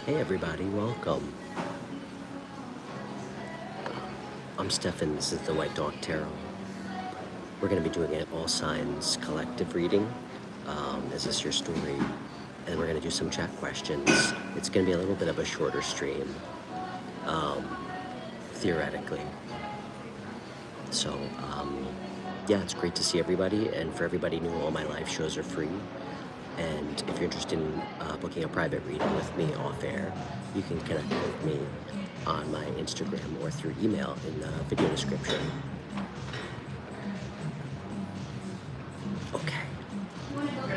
Hey everybody, welcome. I'm Stefan, this is the White Dog Tarot. We're going to be doing an all signs collective reading. Is this your story? And we're going to do some chat questions. It's going to be a little bit of a shorter stream, theoretically. So, yeah, it's great to see everybody. And for everybody new, all my live shows are free. And if you're interested in booking a private reading with me off air, you can connect with me on my Instagram or through email in the video description. Okay.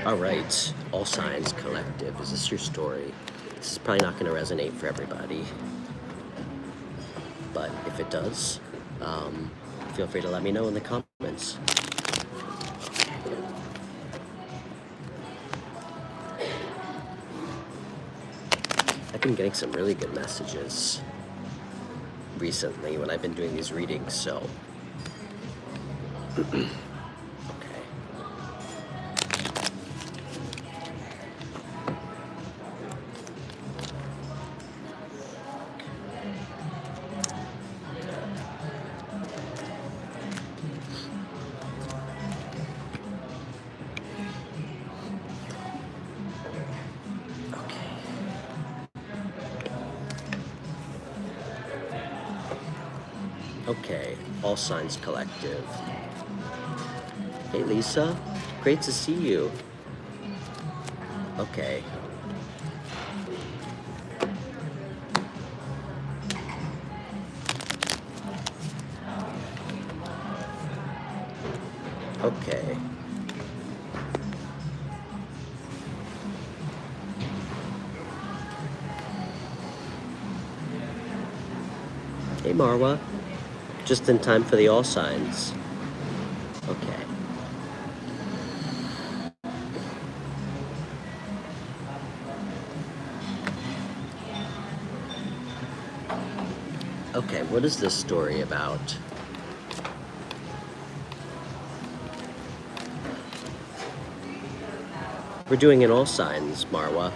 All right. All Signs Collective. Is this your story? This is probably not going to resonate for everybody. But if it does, feel free to let me know in the comments. I've been getting some really good messages recently when I've been doing these readings, so okay. Okay, All Signs Collective. Hey Lisa, great to see you. Okay. Okay. Hey Marwa. Just in time for the all signs. Okay. Okay, what is this story about? We're doing an all signs, Marwa.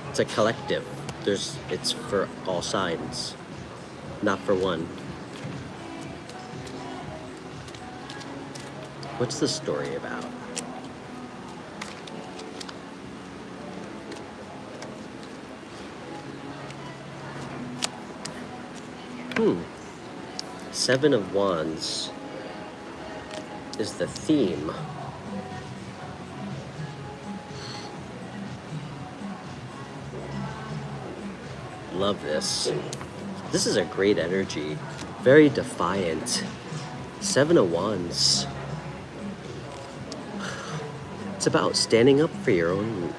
It's a collective. It's for all signs, not for one. What's the story about? Seven of Wands is the theme. Love this. This is a great energy. Very defiant. Seven of Wands. It's about standing up for your own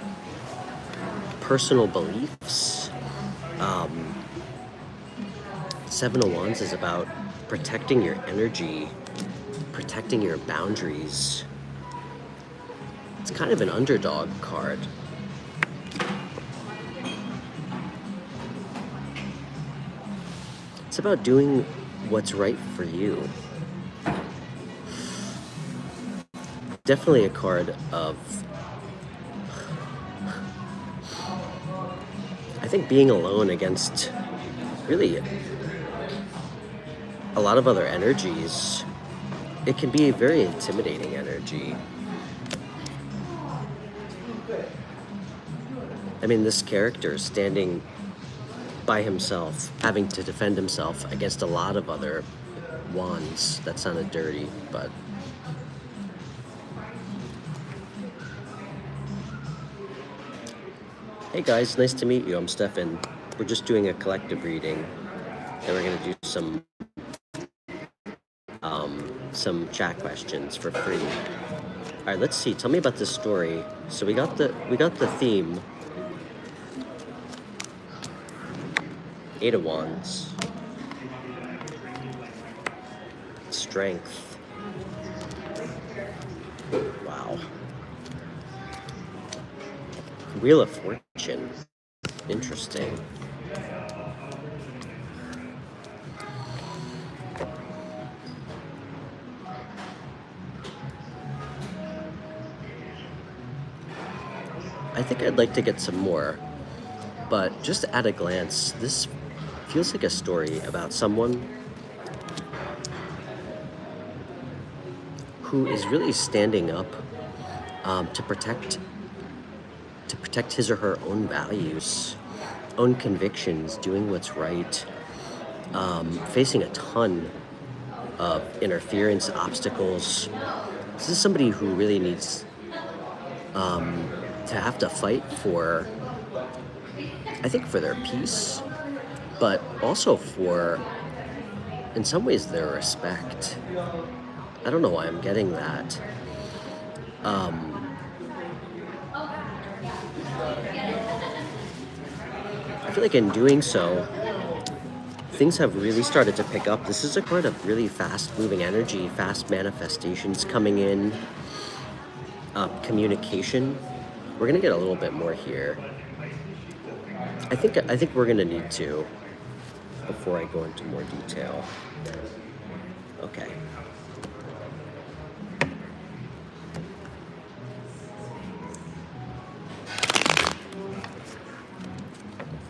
personal beliefs. Seven of Wands is about protecting your energy, protecting your boundaries. It's kind of an underdog card. It's about doing what's right for you. Definitely a card of, I think, being alone against really a lot of other energies. It can be a very intimidating energy. I mean, this character is standing by himself, having to defend himself against a lot of other wands. That sounded dirty, but hey guys, nice to meet you. I'm Stefan. We're just doing a collective reading, and we're gonna do some chat questions for free. All right, let's see. Tell me about this story. So we got the theme. Eight of Wands. Strength. Wow. Wheel of Fortune. Interesting. I think I'd like to get some more But just at a glance, this feels like a story about someone who is really standing up to protect his or her own values, own convictions, doing what's right, facing a ton of interference, obstacles. This is somebody who really needs to have to fight for, I think, for their peace, but also for, in some ways, their respect. I don't know why I'm getting that. I feel like in doing so, things have really started to pick up. This is a card of really fast-moving energy, fast manifestations coming in, communication. We're gonna get a little bit more here. I think we're gonna need to before I go into more detail. Okay.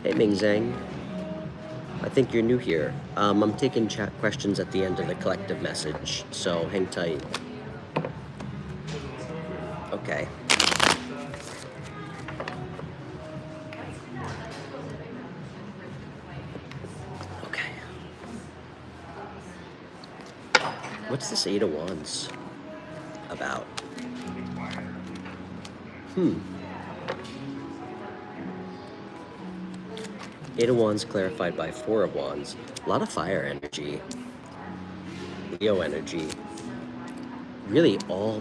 Hey Ming Zhang, I think you're new here. I'm taking chat questions at the end of the collective message, so hang tight. Okay. Okay. What's this Eight of Wands about? Eight of Wands clarified by Four of Wands. A lot of fire energy. Leo energy. Really all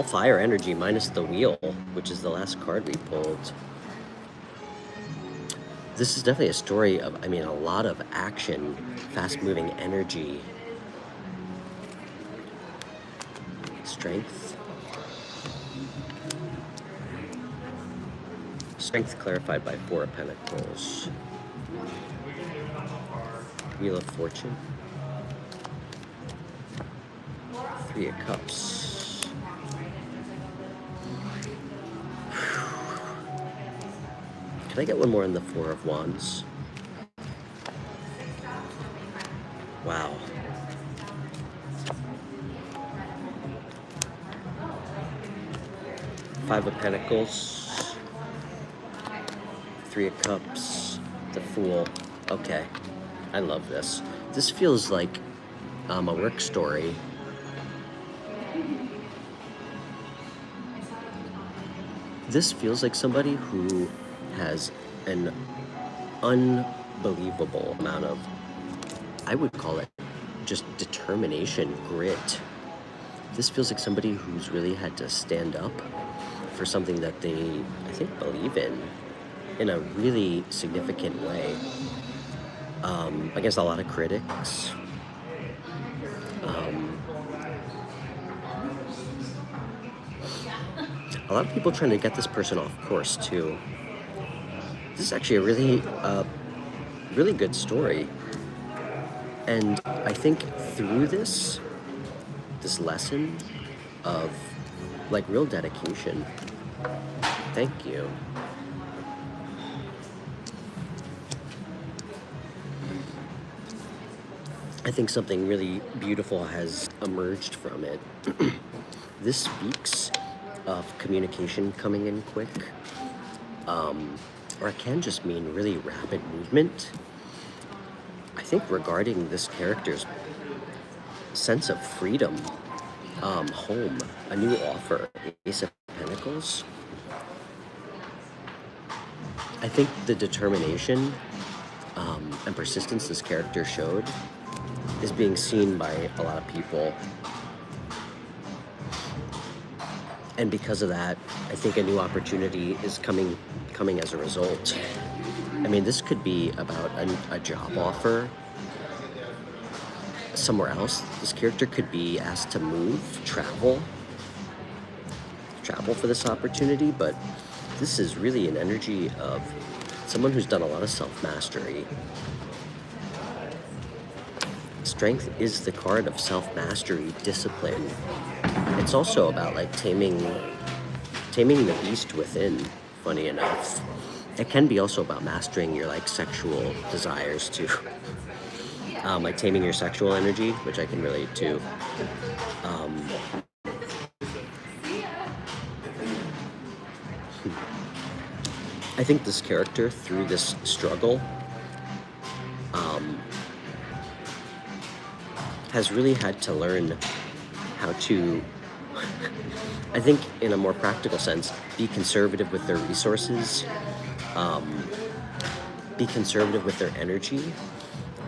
fire energy minus the Wheel, which is the last card we pulled. This is definitely a story of, a lot of action, fast-moving energy. Strength. Strength clarified by Four of Pentacles. Wheel of Fortune. Three of Cups. Can I get one more on the Four of Wands? Wow. Five of Pentacles. Three of Cups, the Fool. Okay, I love this. This feels like a work story. This feels like somebody who has an unbelievable amount of, I would call it just determination, grit. This feels like somebody who's really had to stand up for something that they, I think, believe in a really significant way, against a lot of critics. A lot of people trying to get this person off course too. This is actually a really good story. And I think through this lesson of like real dedication, thank you. I think something really beautiful has emerged from it. This speaks of communication coming in quick, or it can just mean really rapid movement. I think regarding this character's sense of freedom, home, a new offer, Ace of Pentacles. I think the determination and persistence this character showed is being seen by a lot of people. And because of that, I think a new opportunity is coming as a result. I mean, this could be about a job offer somewhere else. This character could be asked to move, travel for this opportunity, but this is really an energy of someone who's done a lot of self-mastery. Strength is the card of self-mastery, discipline. It's also about like taming the beast within, funny enough. it can be also about mastering your like sexual desires too. Like taming your sexual energy, which I can relate to. I think this character, through this struggle, has really had to learn how to, I think in a more practical sense, be conservative with their resources, be conservative with their energy.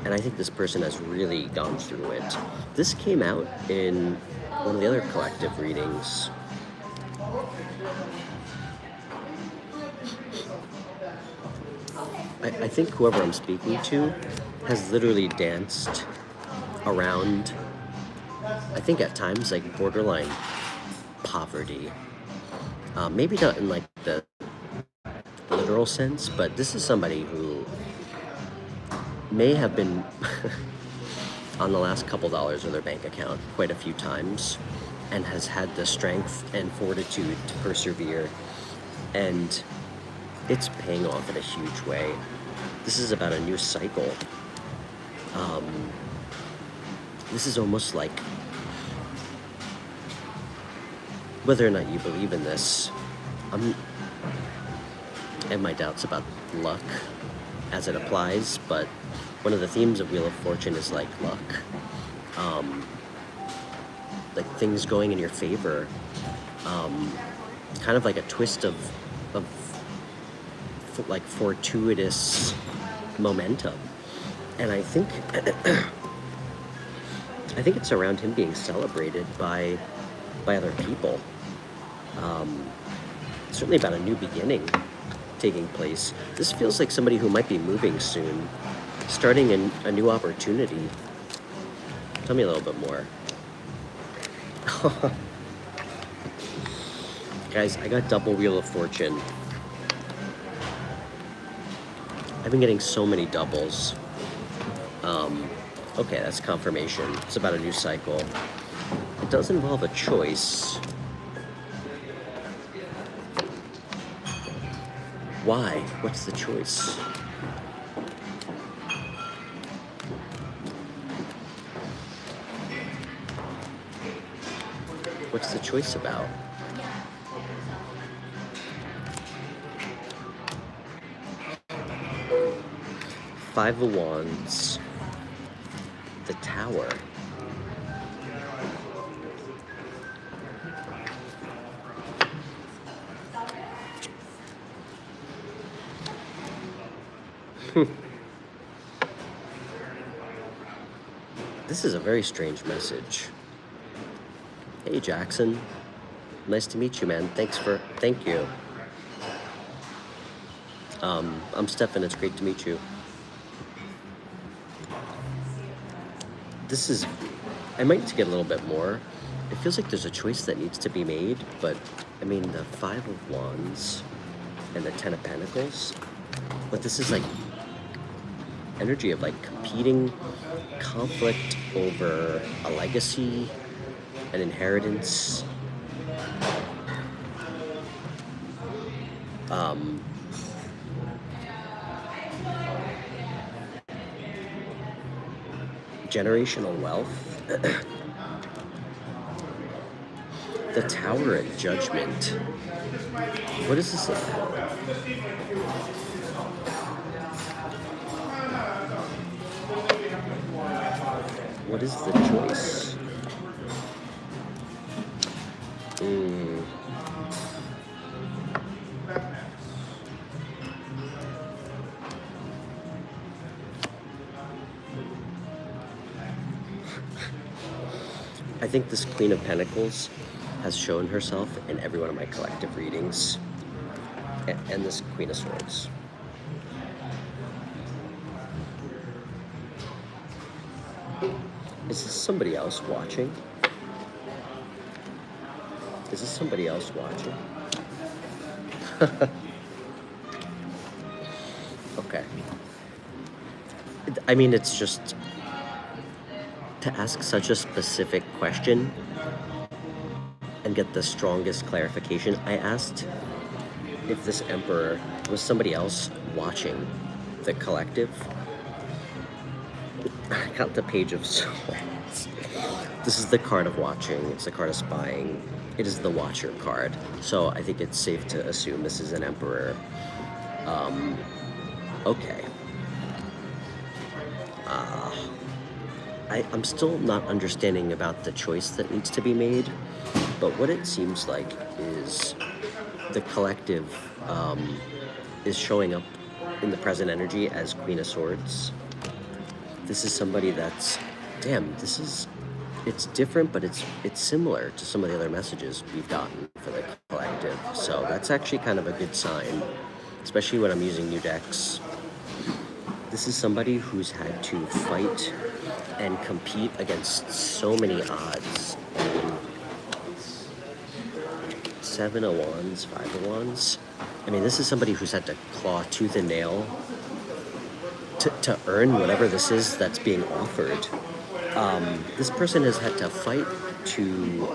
And I think this person has really gone through it. This came out in one of the other collective readings. I think whoever I'm speaking to has literally danced around, I think at times, like borderline poverty. Maybe not in like the literal sense, but this is somebody who may have been on the last couple dollars of their bank account quite a few times and has had the strength and fortitude to persevere, and it's paying off in a huge way. This is about a new cycle. This is almost like, whether or not you believe in this, I have my doubts about luck as it applies, but one of the themes of Wheel of Fortune is like luck. Like things going in your favor. Kind of like a twist of like fortuitous momentum. And I think it's around him being celebrated by other people. Certainly about a new beginning taking place. This feels like somebody who might be moving soon, starting a new opportunity. Tell me a little bit more. Guys, I got double Wheel of Fortune. I've been getting so many doubles. Okay, that's confirmation. It's about a new cycle. It does involve a choice. Why? What's the choice? What's the choice about? Five of Wands, the Tower. This is a very strange message. Hey Jackson, nice to meet you, man. Thank you. I'm Stefan, it's great to meet you. I might need to get a little bit more. It feels like there's a choice that needs to be made, but I mean, the Five of Wands and the Ten of Pentacles, but this is like energy of like competing, conflict over a legacy, an inheritance. Generational wealth. The Tower and Judgment. What is this about? What is the choice? I think this Queen of Pentacles has shown herself in every one of my collective readings, and this Queen of Swords. Is this somebody else watching? Is this somebody else watching? Okay. I mean, it's just to ask such a specific question and get the strongest clarification. I asked if this Emperor was somebody else watching the collective. I got the Page of Swords. This is the card of watching. It's the card of spying. It is the Watcher card. So I think it's safe to assume this is an Emperor. Okay. I'm still not understanding about the choice that needs to be made, but what it seems like is the collective is showing up in the present energy as Queen of Swords. This is somebody that's, damn, it's different, but it's similar to some of the other messages we've gotten for the collective. So that's actually kind of a good sign, especially when I'm using new decks. This is somebody who's had to fight and compete against so many odds. I mean, 7 of Wands, 5 of Wands. I mean, this is somebody who's had to claw tooth and nail to earn whatever this is that's being offered. This person has had to fight to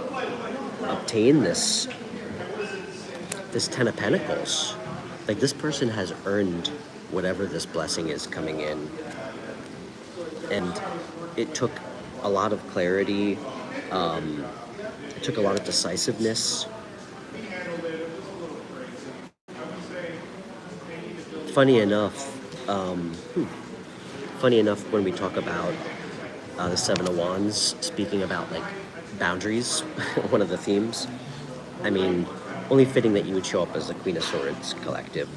obtain this 10 of Pentacles. Like, this person has earned whatever this blessing is coming in. And it took a lot of clarity. It took a lot of decisiveness. Funny enough, when we talk about the 7 of Wands, speaking about like boundaries, one of the themes, I mean, only fitting that you would show up as the Queen of Swords collective.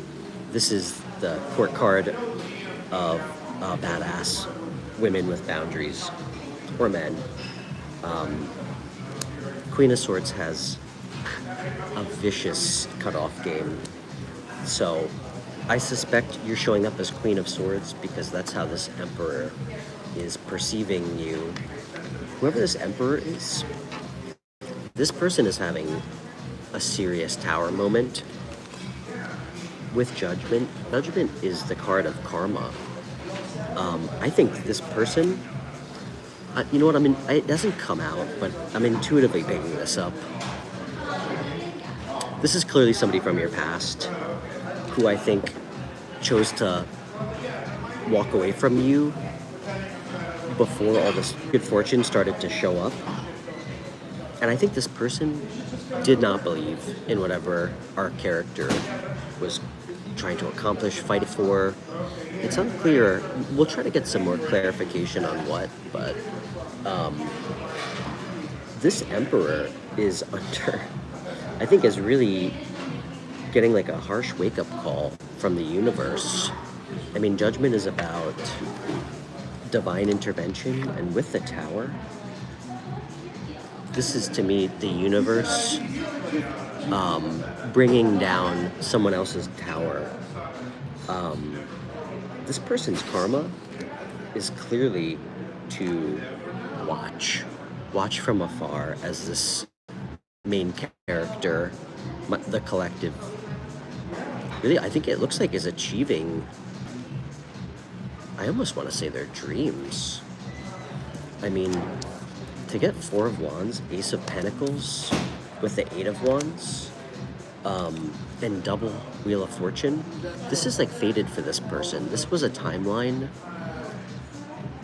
This is the court card of badass women with boundaries, or men. Queen of Swords has a vicious cutoff game. So I suspect you're showing up as Queen of Swords because that's how this Emperor is perceiving you. Whoever this Emperor is, this person is having a serious Tower moment with Judgment. Judgment is the card of karma. I think this person, you know what, it doesn't come out, but I'm intuitively picking this up. This is clearly somebody from your past who I think chose to walk away from you before all this good fortune started to show up. And I think this person did not believe in whatever our character was trying to accomplish, fight for. It's unclear. We'll try to get some more clarification on what, but this Emperor is under, I think, is really getting like a harsh wake-up call from the universe. I mean, Judgment is about divine intervention, and with the Tower, this is, to me, the universe bringing down someone else's tower. This person's karma is clearly to watch from afar as this main character, the collective, really, I think it looks like is achieving, I almost want to say, their dreams. I mean, to get 4 of Wands, Ace of Pentacles with the 8 of Wands, and double Wheel of Fortune, this is like fated for this person. This was a timeline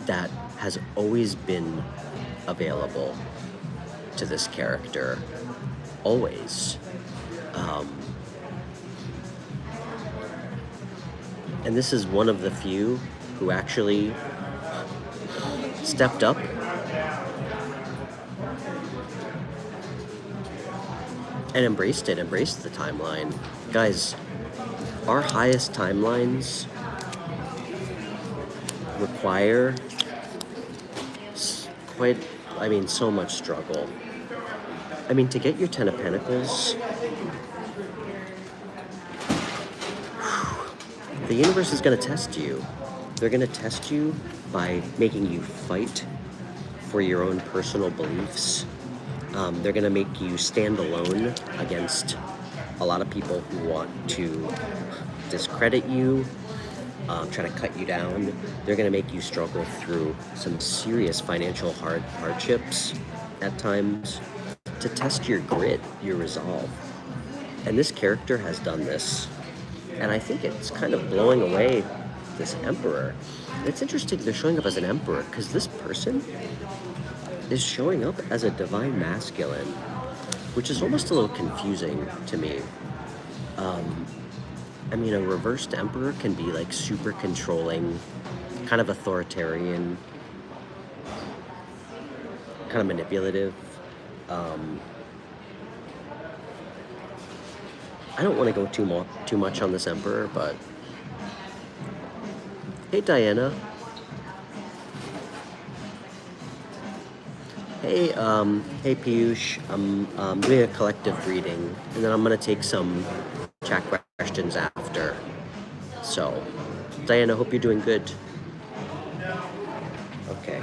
that has always been available to this character, always. And this is one of the few who actually stepped up and embraced the timeline. Guys, our highest timelines require so much struggle. I mean, to get your 10 of Pentacles, the universe is going to test you. They're going to test you by making you fight for your own personal beliefs. They're going to make you stand alone against a lot of people who want to discredit you, try to cut you down. They're going to make you struggle through some serious financial hardships at times to test your grit, your resolve. And this character has done this. And I think it's kind of blowing away this emperor. And it's interesting they're showing up as an emperor because this person is showing up as a divine masculine, which is almost a little confusing to me. I mean, a reversed emperor can be like super controlling, kind of authoritarian, kind of manipulative. I don't want to go too much on this emperor, but hey, Diana. Hey, hey, Piyush. I'm doing a collective reading, and then I'm gonna take some chat questions after. So, Diana, hope you're doing good. Okay.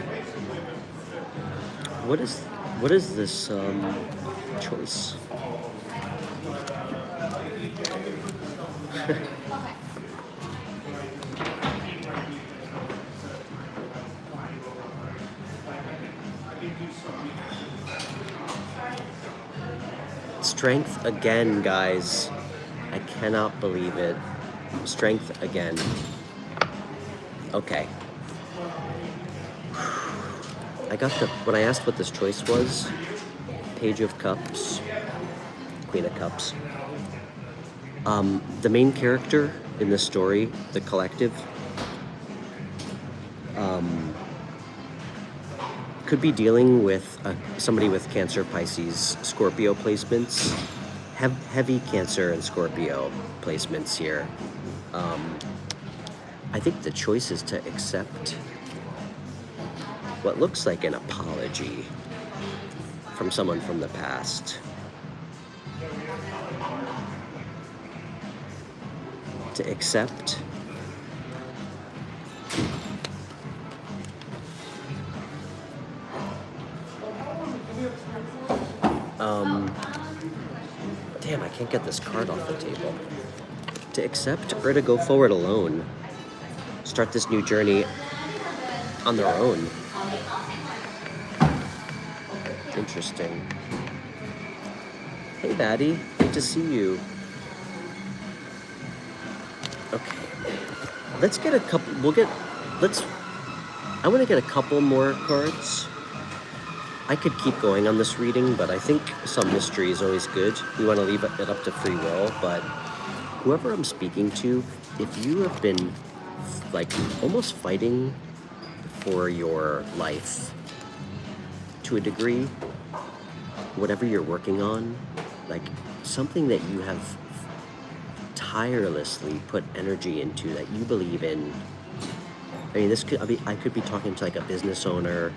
What is this choice? Strength again, guys. I cannot believe it. Strength again. Okay. I got when I asked what this choice was, Page of Cups, Queen of Cups. The main character in this story, the collective, could be dealing with somebody with Cancer, Pisces, Scorpio placements. Heavy Cancer and Scorpio placements here. I think the choice is to accept what looks like an apology from someone from the past. To accept damn, I can't get this card off the table. To accept or to go forward alone. Start this new journey on their own. Interesting. Hey, Batty. Good to see you. Okay. Let's get a couple. I want to get a couple more cards. I could keep going on this reading, but I think some mystery is always good. We want to leave it up to free will, but whoever I'm speaking to, if you have been like almost fighting for your life to a degree, whatever you're working on, like something that you have tirelessly put energy into that you believe in. I mean, I could be talking to like a business owner.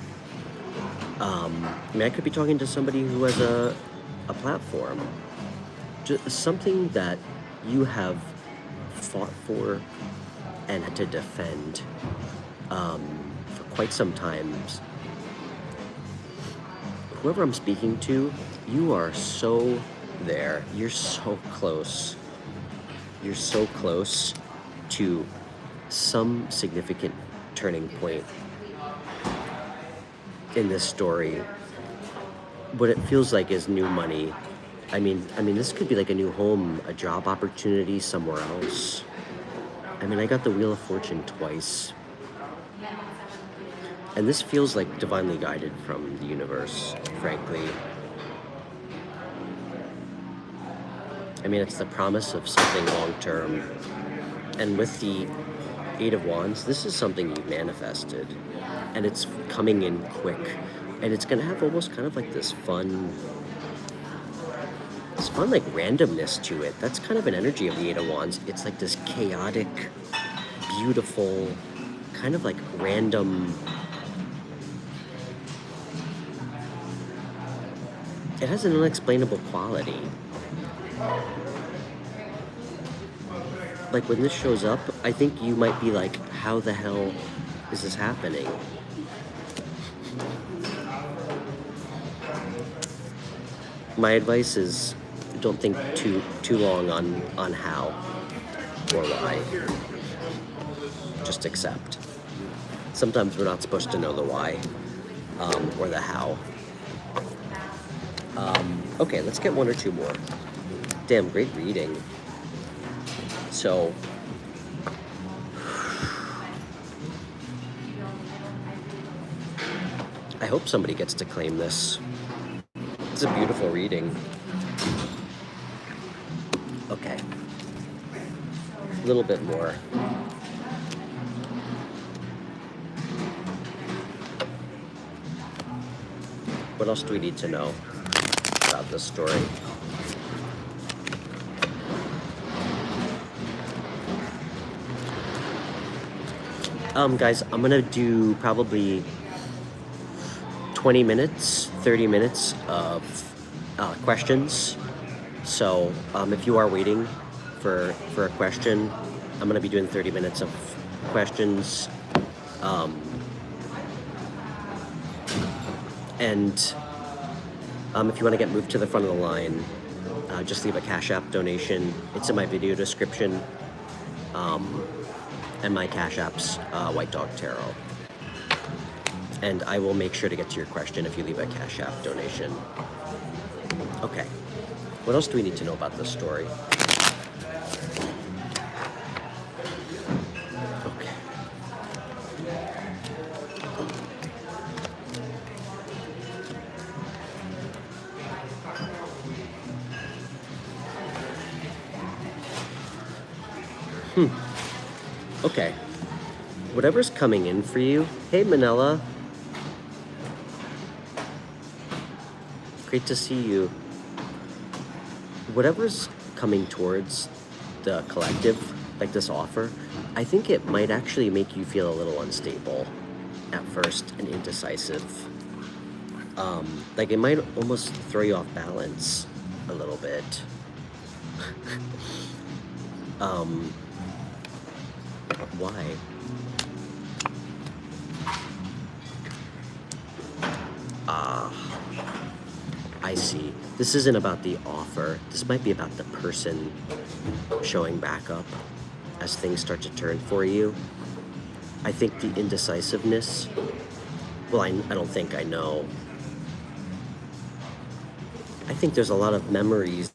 I could be talking to somebody who has a platform. Just something that you have fought for and had to defend for quite some time. Whoever I'm speaking to, you are so there. You're so close. You're so close to some significant turning point in this story. What it feels like is new money. I mean, this could be like a new home, a job opportunity somewhere else. I mean, I got the Wheel of Fortune twice. And this feels like divinely guided from the universe, frankly. I mean, it's the promise of something long-term. And with the Eight of Wands, this is something you've manifested. And it's coming in quick. And it's going to have almost kind of like this fun like randomness to it. That's kind of an energy of the Eight of Wands. It's like this chaotic, beautiful, kind of like random. It has an unexplainable quality. Like when this shows up, I think you might be like, how the hell is this happening? My advice is don't think too long on how or why. Just accept. Sometimes we're not supposed to know the why or the how. Okay, let's get one or two more. Damn, great reading. So, I hope somebody gets to claim this. It's a beautiful reading. Okay. A little bit more. What else do we need to know about this story? Guys, I'm gonna do probably 20 minutes, 30 minutes of questions. So if you are waiting for a question, I'm gonna be doing 30 minutes of questions. And if you want to get moved to the front of the line, just leave a Cash App donation. It's in my video description. And my Cash App's White Dog Tarot. And I will make sure to get to your question if you leave a Cash App donation. Okay. What else do we need to know about this story? Okay. Okay. Whatever's coming in for you. Hey, Manila. Great to see you. Whatever's coming towards the collective, like this offer, I think it might actually make you feel a little unstable at first and indecisive. Like it might almost throw you off balance a little bit. Why? I see. This isn't about the offer. This might be about the person showing back up as things start to turn for you. I think the indecisiveness, well, I don't think I know. I think there's a lot of memories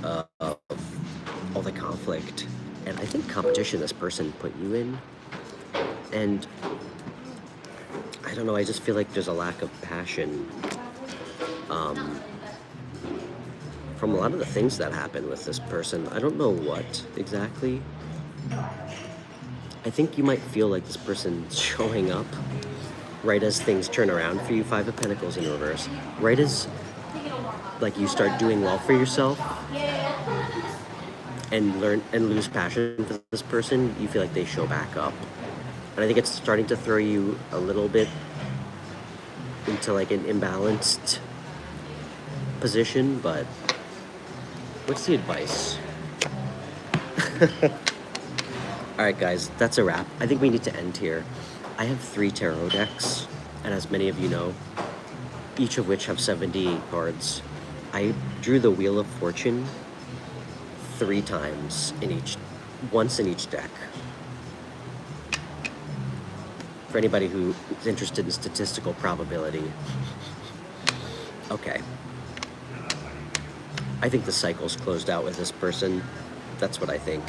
of all the conflict. And I think competition this person put you in. And I don't know, I just feel like there's a lack of passion from a lot of the things that happen with this person. I don't know what exactly. I think you might feel like this person's showing up right as things turn around for you. Five of Pentacles in reverse. Right as like you start doing well for yourself and learn and lose passion for this person, you feel like they show back up. And I think it's starting to throw you a little bit into like an imbalanced position, but what's the advice? All right, guys, that's a wrap. I think we need to end here. I have 3 tarot decks, and as many of you know, each of which have 70 cards. I drew the Wheel of Fortune 3 times once in each deck. For anybody who is interested in statistical probability. Okay. I think the cycle's closed out with this person. That's what I think.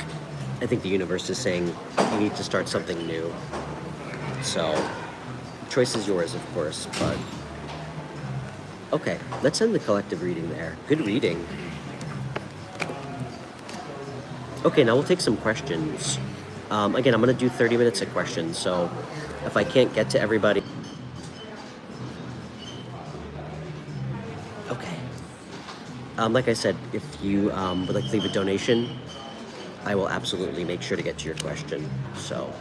I think the universe is saying you need to start something new. So, choice is yours, of course, but... Okay, let's end the collective reading there. Good reading. Okay, now we'll take some questions. Again, I'm going to do 30 minutes of questions, so if I can't get to everybody... Okay. Like I said, if you would like to leave a donation, I will absolutely make sure to get to your question, so...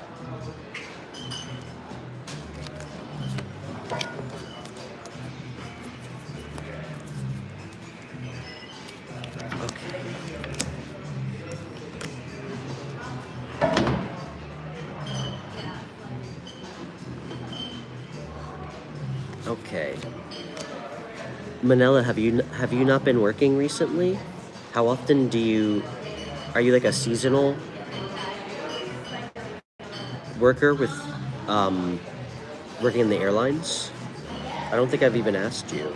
Okay. Manila, have you not been working recently? How often are you like a seasonal worker with working in the airlines? I don't think I've even asked you.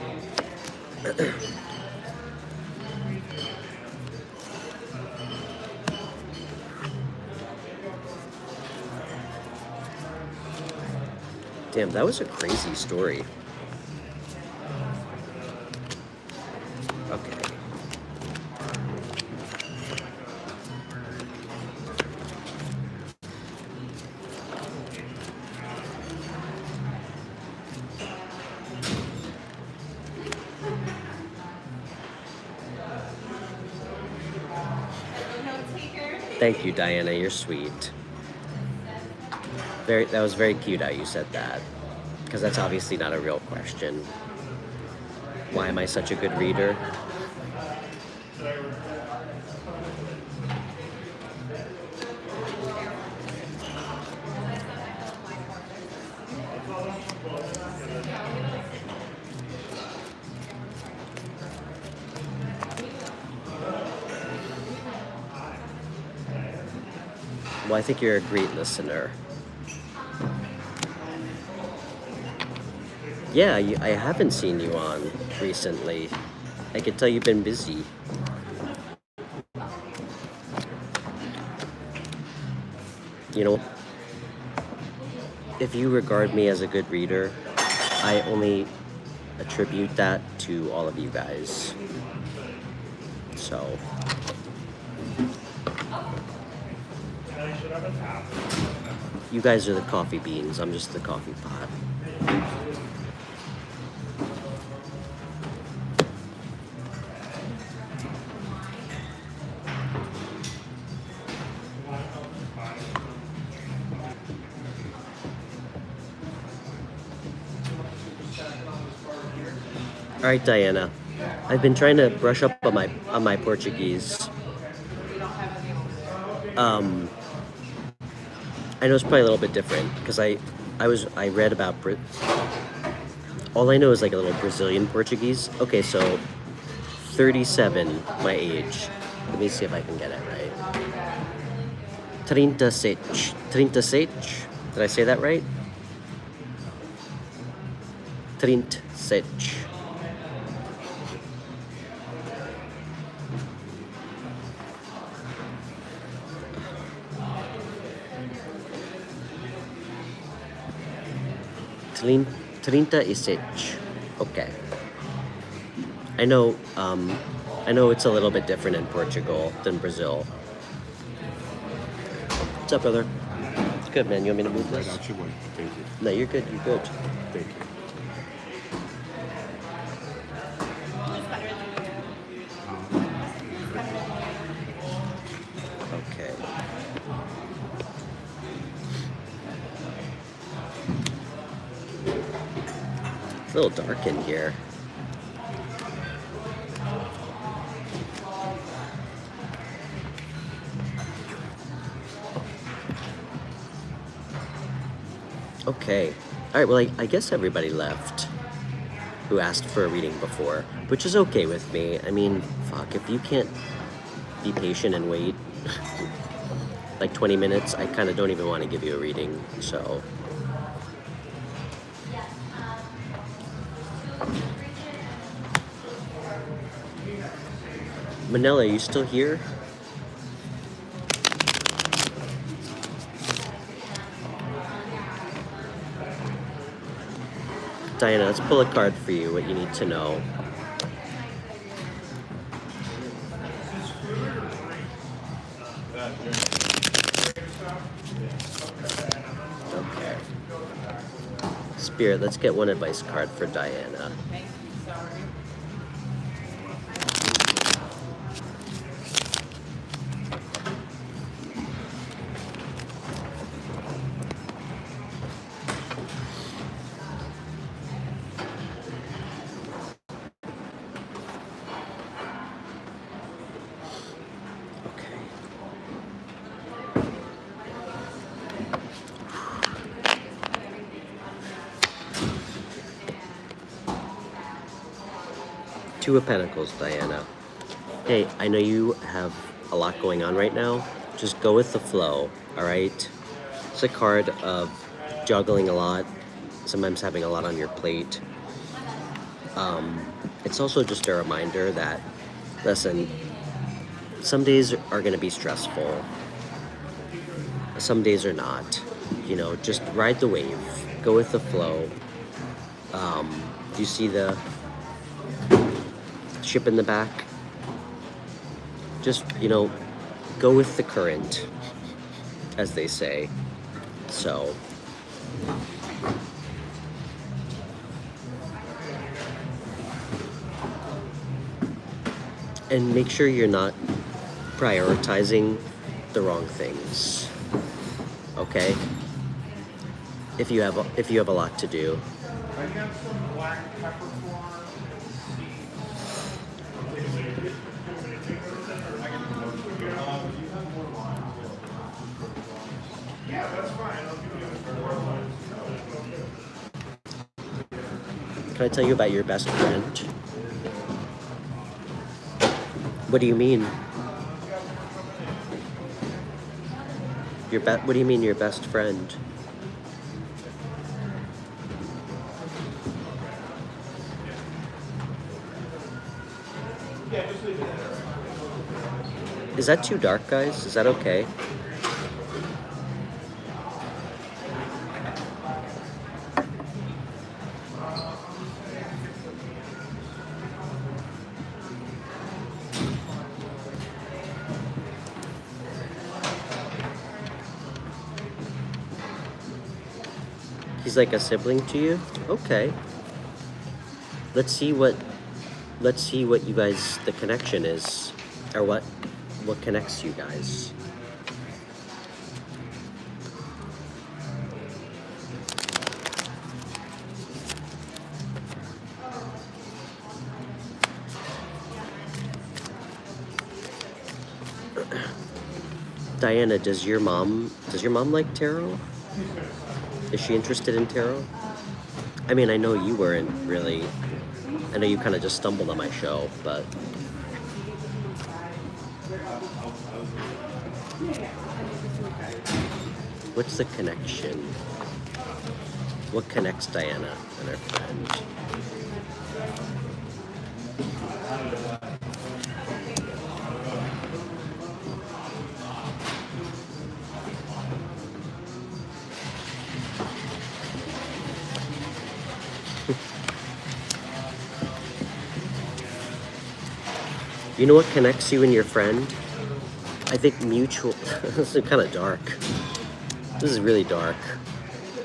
Damn, that was a crazy story. Okay. Thank you, Diana. You're sweet. That was very cute how you said that, because that's obviously not a real question. Why am I such a good reader? Well, I think you're a great listener. Yeah, I haven't seen you on recently. I can tell you've been busy. You know, if you regard me as a good reader, I only attribute that to all of you guys. So, you guys are the coffee beans, I'm just the coffee pot. All right, Diana. I've been trying to brush up on my Portuguese. I know it's probably a little bit different because I read about all I know is like a little Brazilian Portuguese. Okay, so 37, my age. Let me see if I can get it right. 36. 36? Did I say that right? 36. Trinta e sete. Okay. I know it's a little bit different in Portugal than Brazil. What's up, brother? It's good, man. You want me to move this? I got you, boy. Thank you. No, you're good. You're good. Thank you. Okay. It's a little dark in here. Okay. All right, well, I guess everybody left who asked for a reading before, which is okay with me. I mean, fuck, if you can't be patient and wait like 20 minutes, I kind of don't even want to give you a reading, so. Manila, are you still here? Diana, let's pull a card for you, what you need to know. Okay. Spirit, let's get one advice card for Diana. Two of Pentacles, Diana. Hey, I know you have a lot going on right now. Just go with the flow, all right? It's a card of juggling a lot, sometimes having a lot on your plate. It's also just a reminder that, listen, some days are gonna be stressful. Some days are not. You know, just ride the wave, go with the flow. Do you see the ship in the back? Just, you know, go with the current, as they say. So, and make sure you're not prioritizing the wrong things. Okay? If you have a lot to do. I got some black peppercorn Yeah, that's fine. I'll give you 4 lines. Can I tell you about your best friend? What do you mean? What do you mean your best friend? Is that too dark, guys? Is that okay? He's like a sibling to you? Okay. Let's see what you guys, the connection is, or what connects you guys. Diana, does your mom like tarot? Is she interested in tarot? I mean, I know you weren't really. I know you kind of just stumbled on my show, but what's the connection? What connects Diana and her friend? You know what connects you and your friend? I think mutual. This is kind of dark. This is really dark.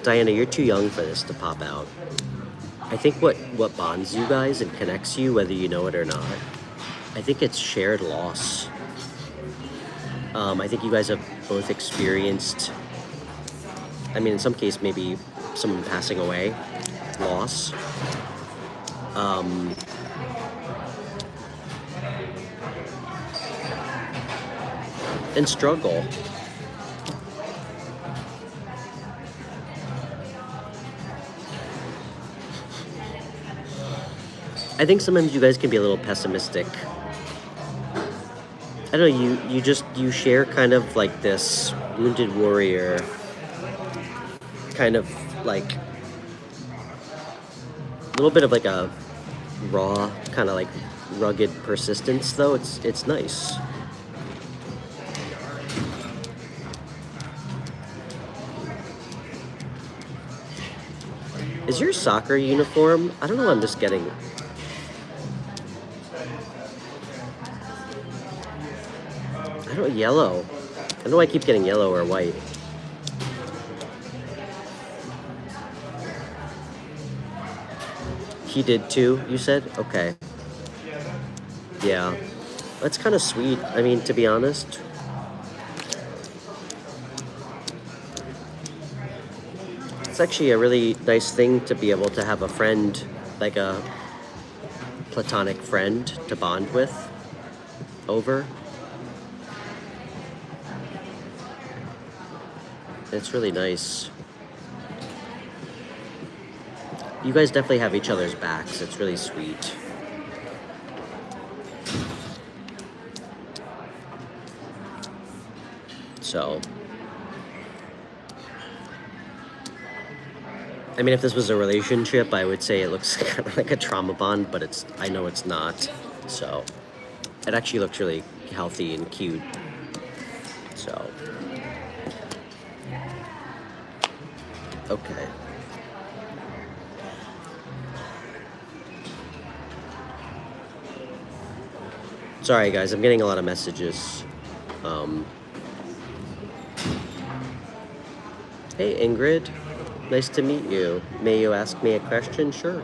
Diana, you're too young for this to pop out. I think what bonds you guys and connects you, whether you know it or not, I think it's shared loss. I think you guys have both experienced, I mean, in some case, maybe someone passing away, loss. And struggle. I think sometimes you guys can be a little pessimistic. I don't know, you share kind of like this wounded warrior, kind of like a little bit of like a raw, kind of like rugged persistence, though. It's nice. Is your soccer uniform? I don't know, I'm just getting. I don't know, yellow. I don't know why I keep getting yellow or white. He did too, you said? Okay. Yeah. That's kind of sweet. I mean, to be honest. It's actually a really nice thing to be able to have a friend, like a platonic friend to bond with over. It's really nice. You guys definitely have each other's backs. It's really sweet. So, I mean, if this was a relationship, I would say it looks kind of like a trauma bond, but I know it's not. So, it actually looks really healthy and cute. So, okay. Sorry, guys, I'm getting a lot of messages. Hey, Ingrid. Nice to meet you. May you ask me a question? Sure.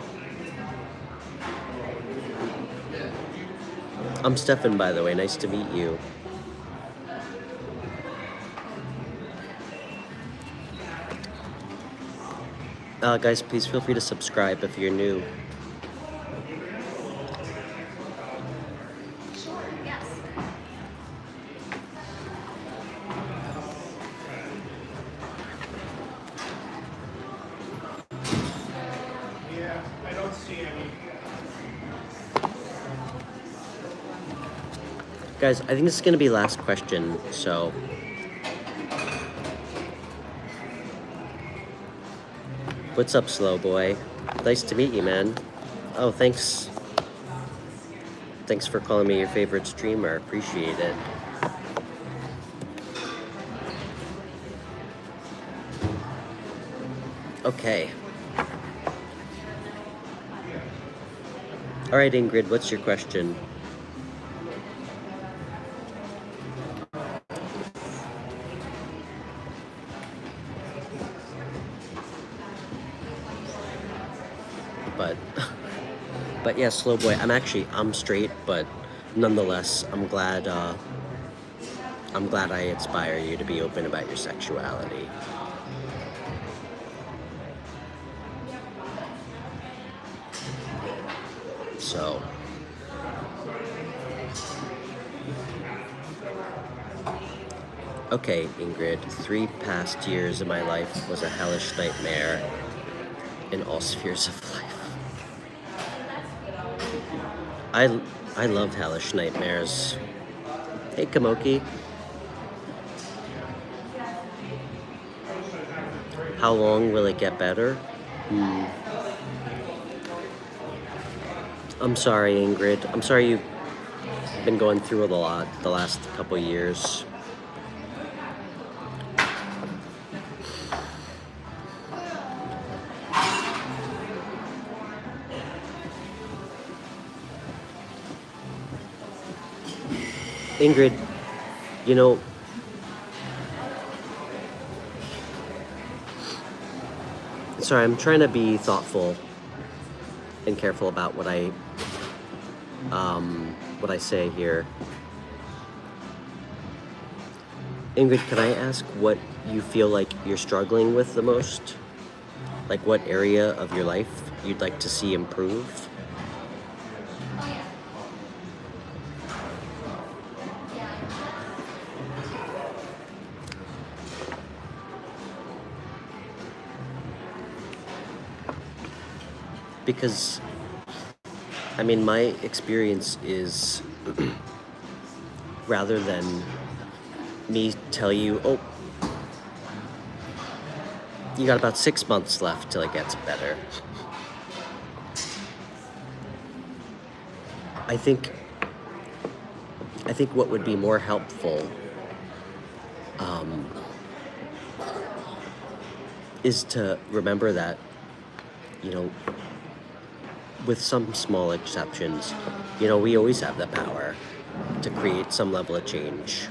I'm Stefan, by the way. Nice to meet you. Guys, please feel free to subscribe if you're new. Yeah, I don't see any. Guys, I think this is going to be last question, so... What's up, slow boy? Nice to meet you, man. Oh, thanks. Thanks for calling me your favorite streamer. Appreciate it. Okay. All right, Ingrid, what's your question? But yeah, slow boy. I'm straight, but nonetheless, I'm glad I inspire you to be open about your sexuality. So, okay, Ingrid, 3 past years of my life was a hellish nightmare in all spheres of life. I love hellish nightmares. Hey, Kamoki. How long will it get better? I'm sorry, Ingrid. I'm sorry you've been going through it a lot the last couple years. Ingrid, you know, sorry, I'm trying to be thoughtful and careful about what I say here. Ingrid, can I ask what you feel like you're struggling with the most? Like what area of your life you'd like to see improve? Because, I mean, my experience is rather than me tell you, oh, you got about 6 months left till it gets better. I think what would be more helpful is to remember that, you know, with some small exceptions, you know, we always have the power to create some level of change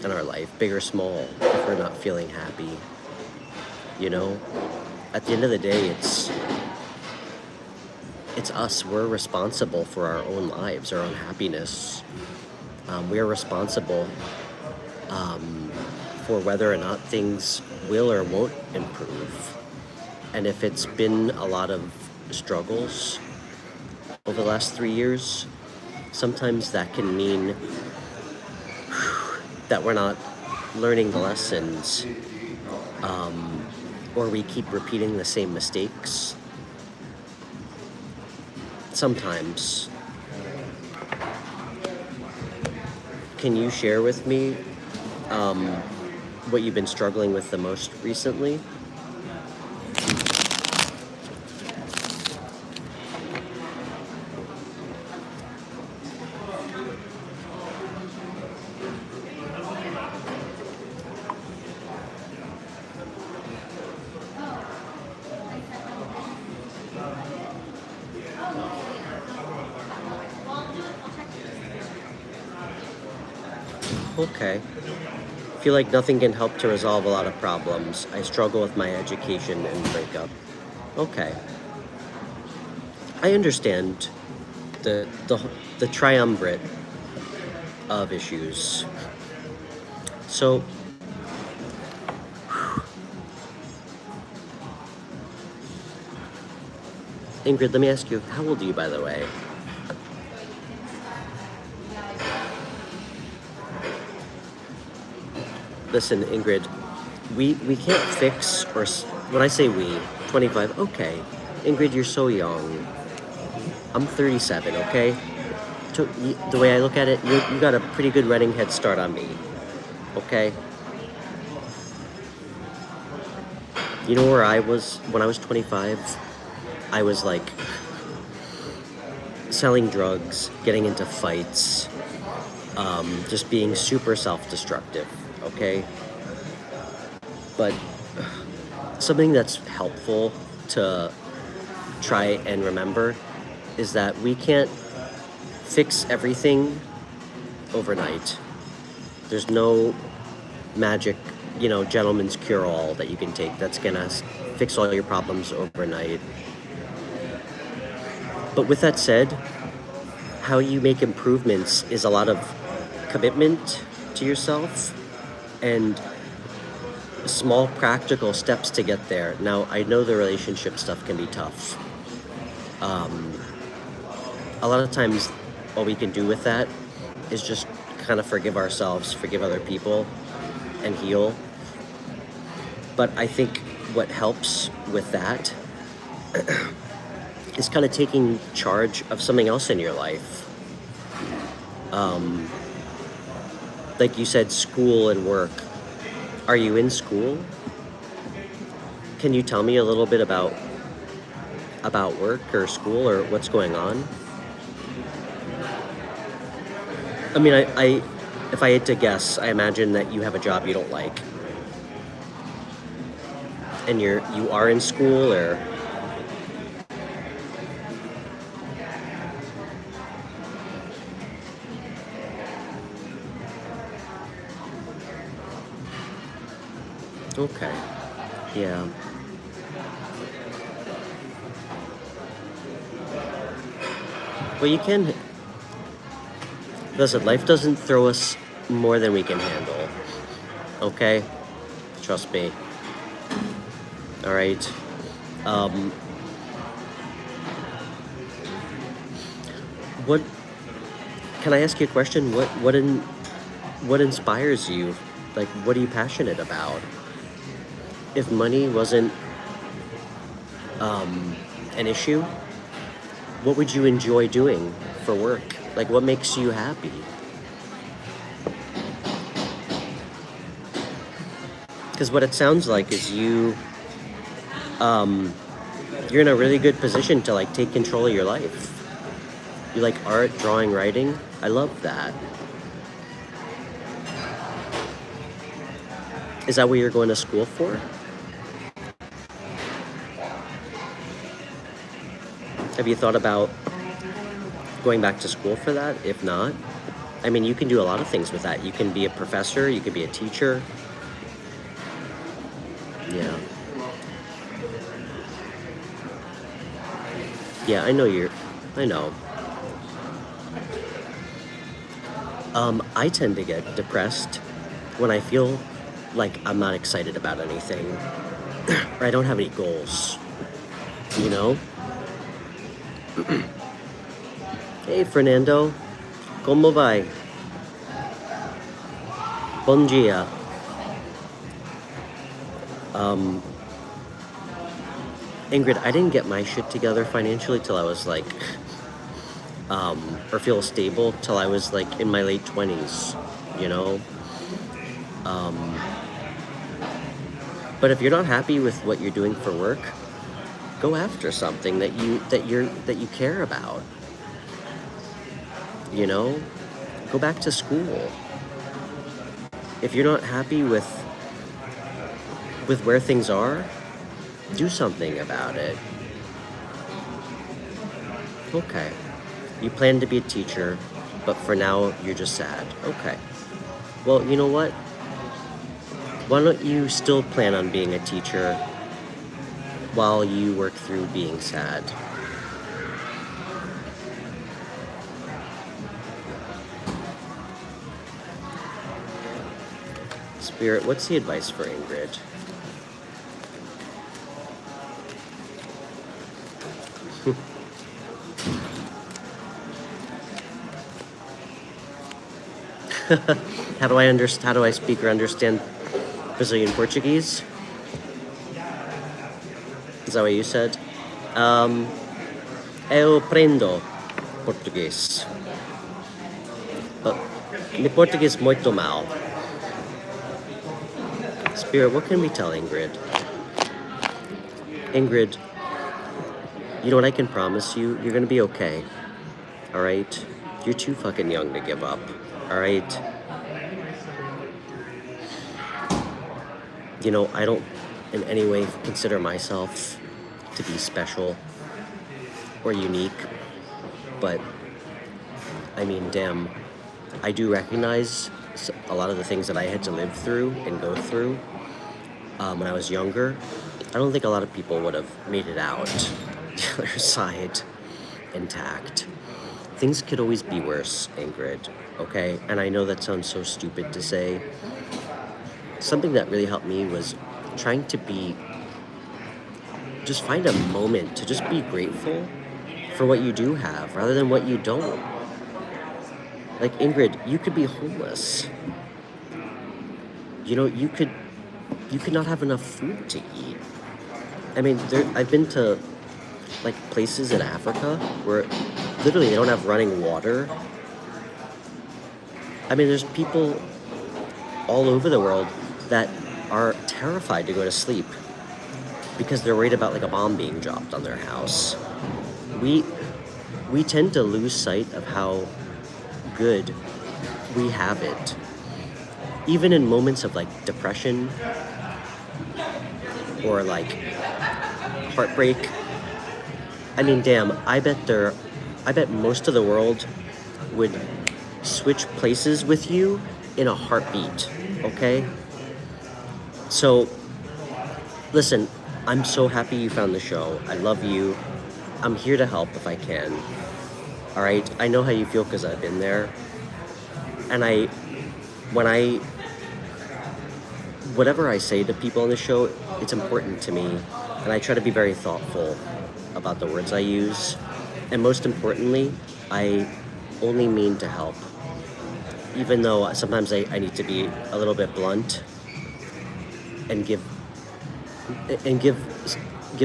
in our life, big or small, if we're not feeling happy. You know, at the end of the day, it's us. We're responsible for our own lives, our own happiness. We are responsible for whether or not things will or won't improve. And if it's been a lot of struggles over the last 3 years, sometimes that can mean that we're not learning the lessons, or we keep repeating the same mistakes. Sometimes. Can you share with me what you've been struggling with the most recently? Okay. Feel like nothing can help to resolve a lot of problems. I struggle with my education and breakup. Okay. I understand the triumvirate of issues. So, Ingrid, let me ask you, how old are you, by the way? Listen, Ingrid, we can't fix, or when I say we, 25, okay. Ingrid, you're so young. I'm 37, okay? The way I look at it, you got a pretty good running head start on me, okay? You know where I was when I was 25? I was like selling drugs, getting into fights, just being super self-destructive, okay? But something that's helpful to try and remember is that we can't fix everything overnight. There's no magic, gentleman's cure-all that you can take that's gonna fix all your problems overnight. But with that said, how you make improvements is a lot of commitment to yourself and small practical steps to get there. Now, I know the relationship stuff can be tough. A lot of times, all we can do with that is just kind of forgive ourselves, forgive other people, and heal. But I think what helps with that is kind of taking charge of something else in your life. Like you said, school and work. Are you in school? Can you tell me a little bit about work or school or what's going on? I mean, I if I had to guess, I imagine that you have a job you don't like. And you are in school, or okay. Yeah. Well, you can listen, life doesn't throw us more than we can handle. Okay? Trust me. All right. What? Can I ask you a question? What inspires you? Like, what are you passionate about? If money wasn't an issue, what would you enjoy doing for work? Like, what makes you happy? Because what it sounds like is you're in a really good position to like take control of your life. You like art, drawing, writing. I love that. Is that what you're going to school for? Have you thought about going back to school for that? If not, I mean, you can do a lot of things with that. You can be a professor, you could be a teacher. Yeah. Yeah, I know. I tend to get depressed when I feel like I'm not excited about anything or I don't have any goals, you know? Hey, Fernando. Como vai? Bom dia. Ingrid, I didn't get my shit together financially till I was like, or feel stable till I was like in my late 20s, you know? But if you're not happy with what you're doing for work, go after something that you care about. You know? Go back to school. If you're not happy with where things are, do something about it. Okay. You plan to be a teacher, but for now you're just sad. Okay. Well, you know what? Why don't you still plan on being a teacher while you work through being sad? Spirit, what's the advice for Ingrid? How do I speak or understand Brazilian Portuguese? Is that what you said? Eu aprendo português. Meu português muito mal. Spirit, what can we tell Ingrid? Ingrid, you know what I can promise you? You're gonna be okay. Alright? You're too fucking young to give up. Alright? You know, I don't in any way consider myself to be special or unique, but I mean, damn, I do recognize a lot of the things that I had to live through and go through when I was younger. I don't think a lot of people would have made it out the other side intact. Things could always be worse, Ingrid, okay? And I know that sounds so stupid to say. Something that really helped me was trying to just find a moment to just be grateful for what you do have rather than what you don't. Like, Ingrid, you could be homeless. You know, you could not have enough food to eat. I mean, I've been to, like, places in Africa where literally they don't have running water. I mean, there's people all over the world that are terrified to go to sleep because they're worried about, like, a bomb being dropped on their house. We tend to lose sight of how good we have it. Even in moments of, like, depression or, like, heartbreak. I mean, damn, I bet most of the world would switch places with you in a heartbeat, okay? So, listen, I'm so happy you found the show. I love you. I'm here to help if I can. All right? I know how you feel because I've been there. And whatever I say to people on the show, it's important to me. And I try to be very thoughtful about the words I use. And most importantly, I only mean to help. Even though sometimes I need to be a little bit blunt and give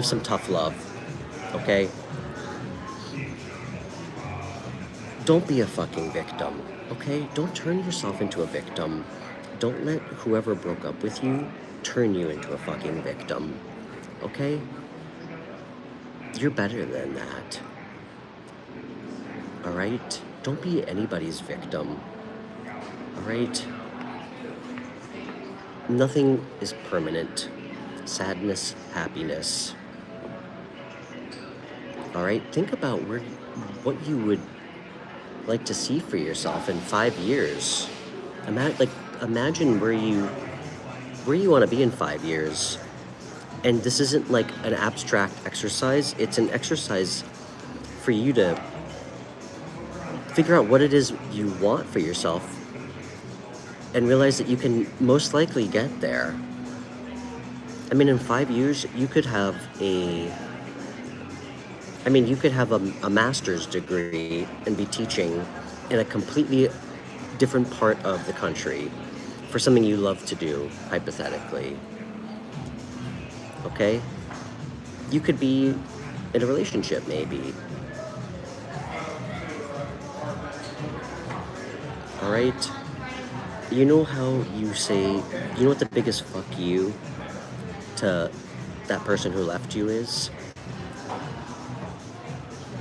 some tough love, okay? Don't be a fucking victim, okay? Don't turn yourself into a victim. Don't let whoever broke up with you turn you into a fucking victim, okay? You're better than that, all right? Don't be anybody's victim, all right? Nothing is permanent. Sadness, happiness. All right? Think about what you would like to see for yourself in 5 years. Imagine where you want to be in 5 years. And this isn't like an abstract exercise. It's an exercise for you to figure out what it is you want for yourself and realize that you can most likely get there. I mean, in 5 years, you could have a master's degree and be teaching in a completely different part of the country for something you love to do, hypothetically. Okay? You could be in a relationship, maybe. All right? You know how you know what the biggest fuck you to that person who left you is?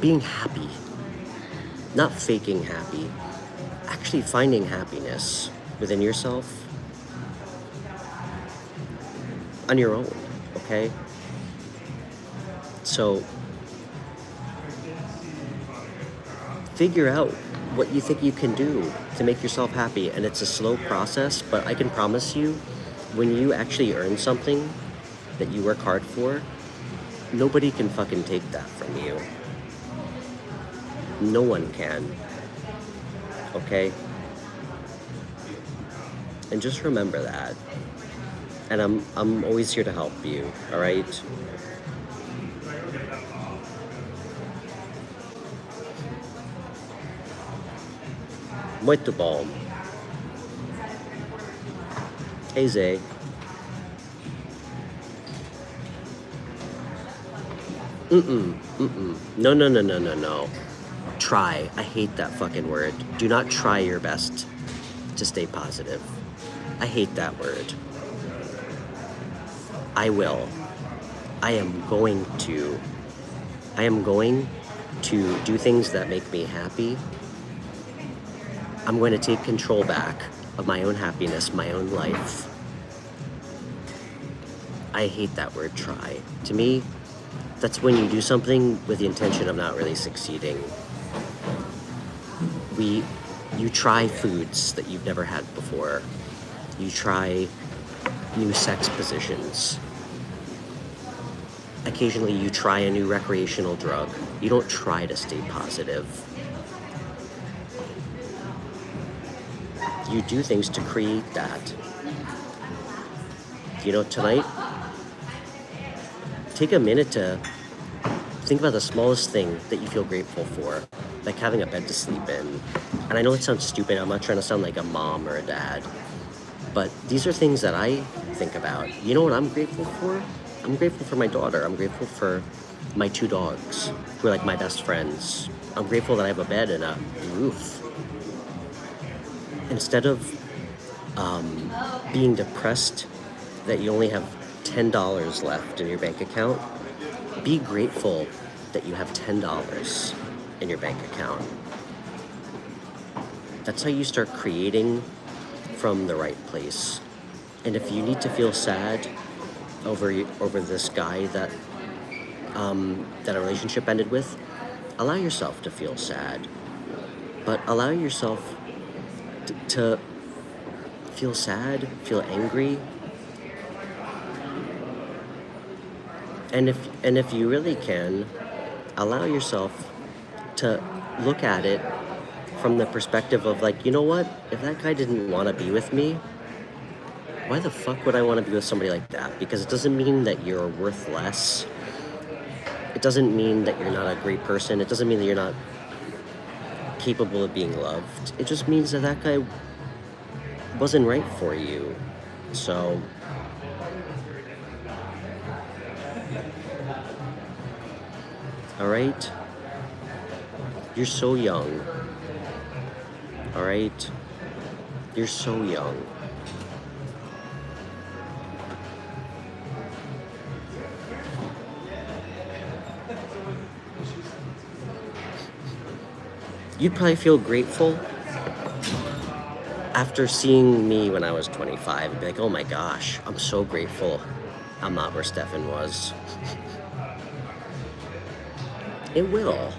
Being happy. Not faking happy. Actually finding happiness within yourself. On your own, okay? So, figure out what you think you can do to make yourself happy. And it's a slow process, but I can promise you, when you actually earn something that you work hard for, nobody can fucking take that from you. No one can. Okay? And just remember that. And I'm always here to help you, all right? Muito bom. Hey, Zay. No. Try. I hate that fucking word. Do not try your best to stay positive. I hate that word. I will. I am going to do things that make me happy. I'm going to take control back of my own happiness, my own life. I hate that word, try. To me, that's when you do something with the intention of not really succeeding. You try foods that you've never had before. You try new sex positions. Occasionally you try a new recreational drug. You don't try to stay positive. You do things to create that. You know, tonight, take a minute to think about the smallest thing that you feel grateful for, like having a bed to sleep in. And I know it sounds stupid, I'm not trying to sound like a mom or a dad, but these are things that I think about. You know what I'm grateful for? I'm grateful for my daughter. I'm grateful for my 2 dogs, who are like my best friends. I'm grateful that I have a bed and a roof. Instead of being depressed that you only have $10 left in your bank account, be grateful that you have $10 in your bank account. That's how you start creating from the right place. And if you need to feel sad over this guy that a relationship ended with, allow yourself to feel sad. But allow yourself to feel sad, feel angry. And if you really can, allow yourself to look at it from the perspective of like, you know what? If that guy didn't want to be with me, why the fuck would I want to be with somebody like that? Because it doesn't mean that you're worth less. It doesn't mean that you're not a great person. It doesn't mean that you're not capable of being loved. It just means that that guy wasn't right for you. So all right? You're so young. All right? You're so young. You'd probably feel grateful after seeing me when I was 25. You'd be like, oh my gosh, I'm so grateful I'm not where Stefan was. It will,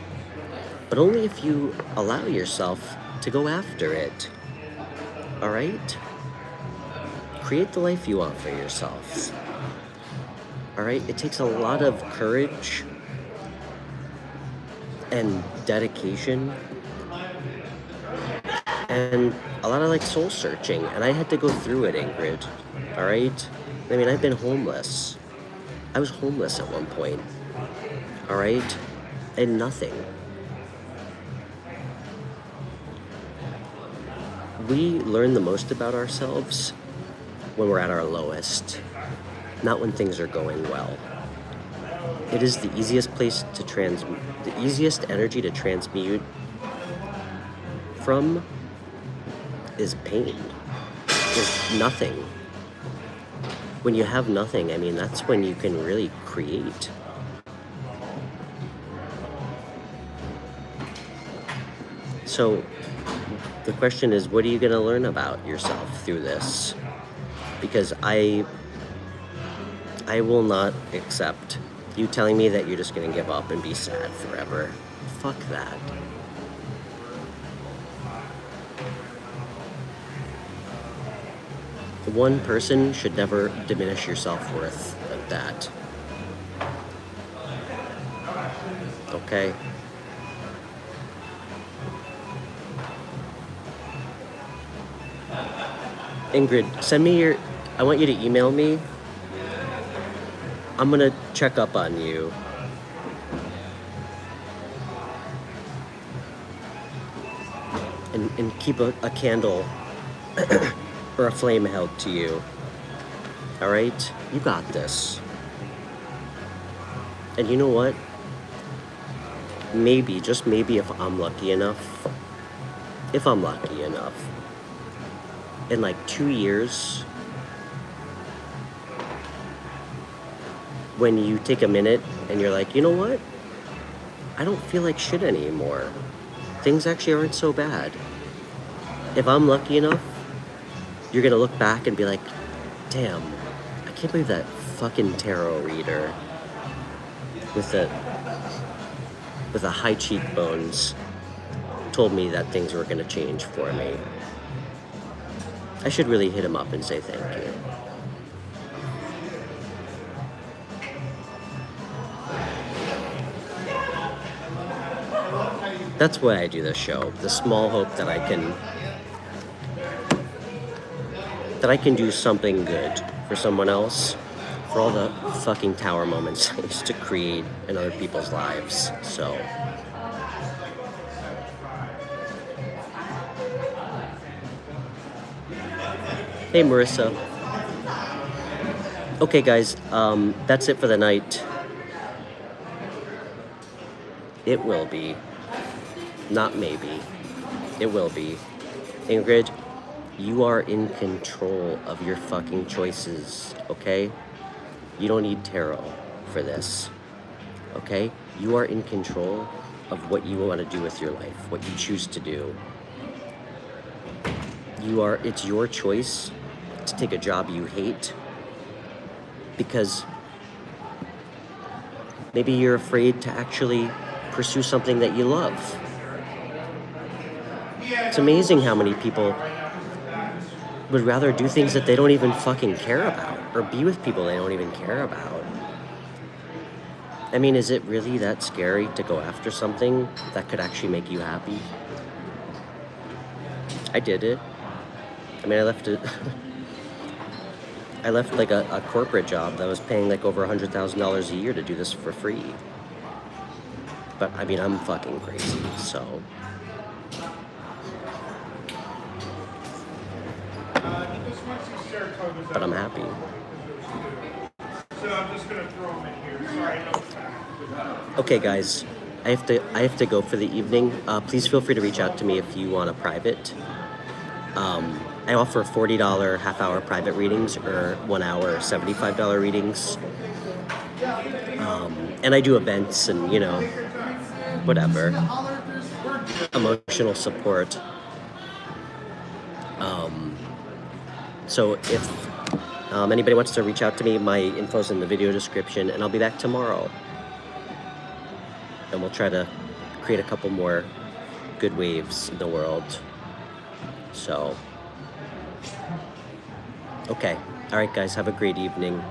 but only if you allow yourself to go after it. All right? Create the life you want for yourself. All right? It takes a lot of courage and dedication and a lot of like soul searching, and I had to go through it, Ingrid. All right? I mean, I've been homeless. I was homeless at one point. All right? And nothing. We learn the most about ourselves when we're at our lowest, not when things are going well. It is the easiest place to the easiest energy to transmute from is pain, is nothing. When you have nothing, I mean, that's when you can really create. So the question is, what are you going to learn about yourself through this? Because I will not accept you telling me that you're just going to give up and be sad forever. Fuck that. One person should never diminish your self-worth like that. Okay? Ingrid, send me your... I want you to email me. I'm gonna check up on you. And keep a candle or a flame held to you. Alright? You got this. And you know what? Maybe, just maybe if I'm lucky enough, in like 2 years, when you take a minute and you're like, you know what? I don't feel like shit anymore. Things actually aren't so bad. If I'm lucky enough, you're gonna look back and be like, damn, I can't believe that fucking tarot reader with the high cheekbones told me that things were gonna change for me. I should really hit him up and say thank you. That's why I do this show. The small hope that I can do something good for someone else, for all the fucking tower moments I used to create in other people's lives. So hey Marissa. Okay guys, that's it for the night. It will be. Not maybe. It will be. Ingrid, you are in control of your fucking choices, okay? You don't need tarot for this, okay? You are in control of what you want to do with your life, what you choose to do. It's your choice to take a job you hate because maybe you're afraid to actually pursue something that you love. It's amazing how many people would rather do things that they don't even fucking care about, or be with people they don't even care about. I mean, is it really that scary to go after something that could actually make you happy? I did it. I mean, I left like a corporate job that was paying like over $100,000 a year to do this for free. But I mean, I'm fucking crazy, so. But I'm happy. So I'm just gonna throw them in here. Sorry, no. Okay, guys, I have to go for the evening. Please feel free to reach out to me if you want a private. I offer $40 half-hour private readings or 1 hour $75 readings. And I do events and, you know, whatever. Emotional support. So if anybody wants to reach out to me, my info's in the video description, and I'll be back tomorrow. And we'll try to create a couple more good waves in the world. So, okay. All right, guys, have a great evening.